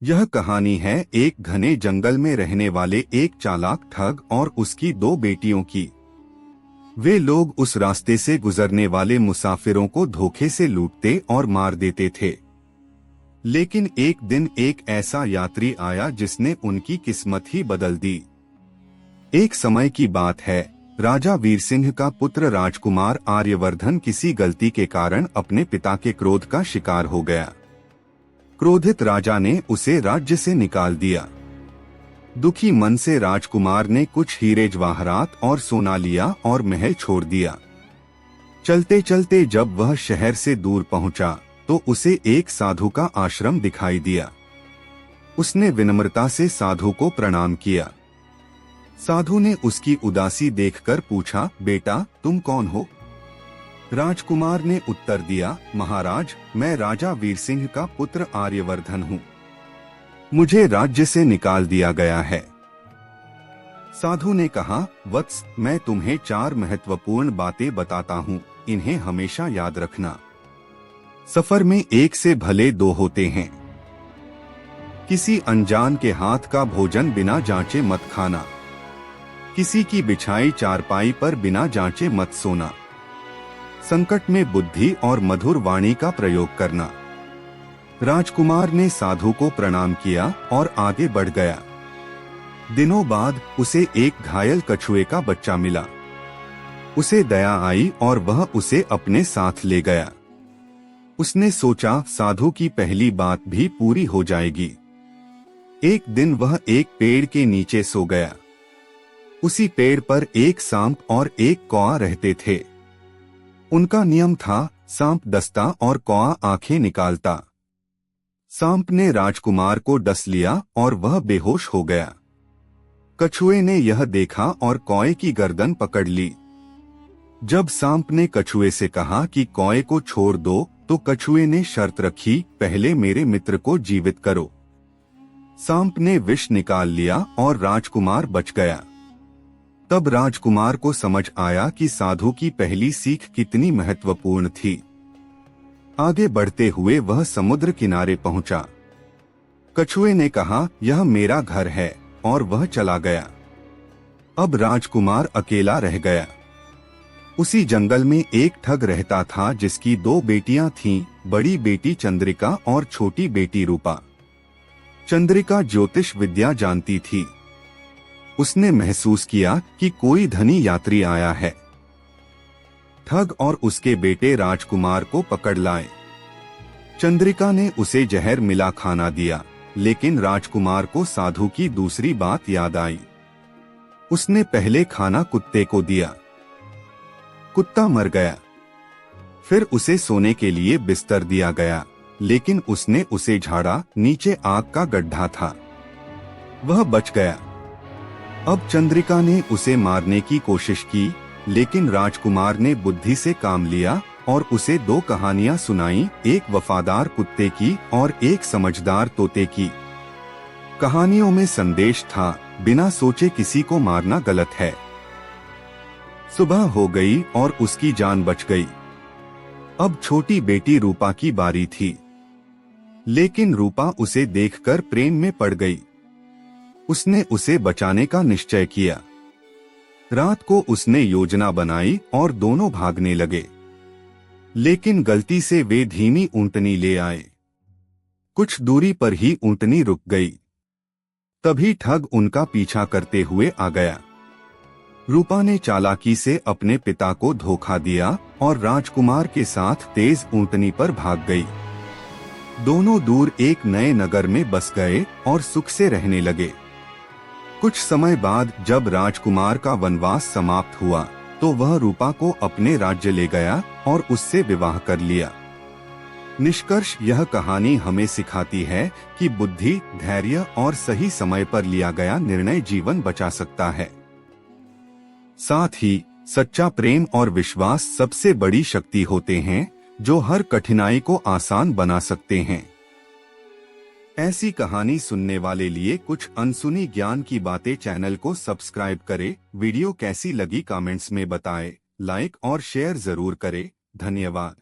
यह कहानी है एक घने जंगल में रहने वाले एक चालाक ठग और उसकी दो बेटियों की। वे लोग उस रास्ते से गुजरने वाले मुसाफिरों को धोखे से लूटते और मार देते थे। लेकिन एक दिन एक ऐसा यात्री आया जिसने उनकी किस्मत ही बदल दी। एक समय की बात है, राजा वीर सिंह का पुत्र राजकुमार आर्यवर्धन किसी गलती के कारण अपने पिता के क्रोध का शिकार हो गया। क्रोधित राजा ने उसे राज्य से निकाल दिया। दुखी मन से राजकुमार ने कुछ हीरे जवाहरात और सोना लिया और महल छोड़ दिया। चलते चलते जब वह शहर से दूर पहुंचा तो उसे एक साधु का आश्रम दिखाई दिया। उसने विनम्रता से साधु को प्रणाम किया। साधु ने उसकी उदासी देखकर पूछा, बेटा तुम कौन हो? राजकुमार ने उत्तर दिया, महाराज मैं राजा वीर सिंह का पुत्र आर्यवर्धन हूँ। मुझे राज्य से निकाल दिया गया है। साधु ने कहा, वत्स मैं तुम्हें 4 महत्वपूर्ण बातें बताता हूँ, इन्हें हमेशा याद रखना। सफर में एक से भले 2 होते हैं। किसी अनजान के हाथ का भोजन बिना जांचे मत खाना। किसी की बिछाई चारपाई पर बिना जांचे मत सोना। संकट में बुद्धि और मधुर वाणी का प्रयोग करना। राजकुमार ने साधु को प्रणाम किया और आगे बढ़ गया। दिनों बाद उसे एक घायल कछुए का बच्चा मिला। उसे दया आई और वह उसे अपने साथ ले गया। उसने सोचा साधु की पहली बात भी पूरी हो जाएगी। एक दिन वह एक पेड़ के नीचे सो गया। उसी पेड़ पर एक सांप और एक कौआ रहते थे। उनका नियम था, सांप डसता और कौआ आंखें निकालता। सांप ने राजकुमार को डस लिया और वह बेहोश हो गया। कछुए ने यह देखा और कौए की गर्दन पकड़ ली। जब सांप ने कछुए से कहा कि कौए को छोड़ दो, तो कछुए ने शर्त रखी, पहले मेरे मित्र को जीवित करो। सांप ने विष निकाल लिया और राजकुमार बच गया। तब राजकुमार को समझ आया कि साधु की पहली सीख कितनी महत्वपूर्ण थी। आगे बढ़ते हुए वह समुद्र किनारे पहुंचा। कछुए ने कहा, यह मेरा घर है, और वह चला गया। अब राजकुमार अकेला रह गया। उसी जंगल में एक ठग रहता था जिसकी 2 बेटियां थीं, बड़ी बेटी चंद्रिका और छोटी बेटी रूपा। चंद्रिका ज्योतिष विद्या जानती थी। उसने महसूस किया कि कोई धनी यात्री आया है। ठग और उसके बेटे राजकुमार को पकड़ लाए। चंद्रिका ने उसे जहर मिला खाना दिया, लेकिन राजकुमार को साधु की दूसरी बात याद आई। उसने पहले खाना कुत्ते को दिया। कुत्ता मर गया। फिर उसे सोने के लिए बिस्तर दिया गया, लेकिन उसने उसे झाड़ा, नीचे आग का गड्ढा था। वह बच गया। अब चंद्रिका ने उसे मारने की कोशिश की, लेकिन राजकुमार ने बुद्धि से काम लिया और उसे 2 कहानियां सुनाई, एक वफादार कुत्ते की और एक समझदार तोते की। कहानियों में संदेश था, बिना सोचे किसी को मारना गलत है। सुबह हो गई और उसकी जान बच गई। अब छोटी बेटी रूपा की बारी थी, लेकिन रूपा उसे देखकर प्रेम में पड़ गई। उसने उसे बचाने का निश्चय किया। रात को उसने योजना बनाई और दोनों भागने लगे, लेकिन गलती से वे धीमी ऊंटनी ले आए। कुछ दूरी पर ही ऊंटनी रुक गई। तभी ठग उनका पीछा करते हुए आ गया। रूपा ने चालाकी से अपने पिता को धोखा दिया और राजकुमार के साथ तेज ऊंटनी पर भाग गई। दोनों दूर एक नए नगर में बस गए और सुख से रहने लगे। कुछ समय बाद जब राजकुमार का वनवास समाप्त हुआ, तो वह रूपा को अपने राज्य ले गया और उससे विवाह कर लिया। निष्कर्ष, यह कहानी हमें सिखाती है कि बुद्धि, धैर्य और सही समय पर लिया गया निर्णय जीवन बचा सकता है। साथ ही सच्चा प्रेम और विश्वास सबसे बड़ी शक्ति होते हैं, जो हर कठिनाई को आसान बना सकते हैं। ऐसी कहानी सुनने वाले लिए कुछ अनसुनी ज्ञान की बातें चैनल को सब्सक्राइब करें। वीडियो कैसी लगी कमेंट्स में बताएं, लाइक और शेयर जरूर करें। धन्यवाद।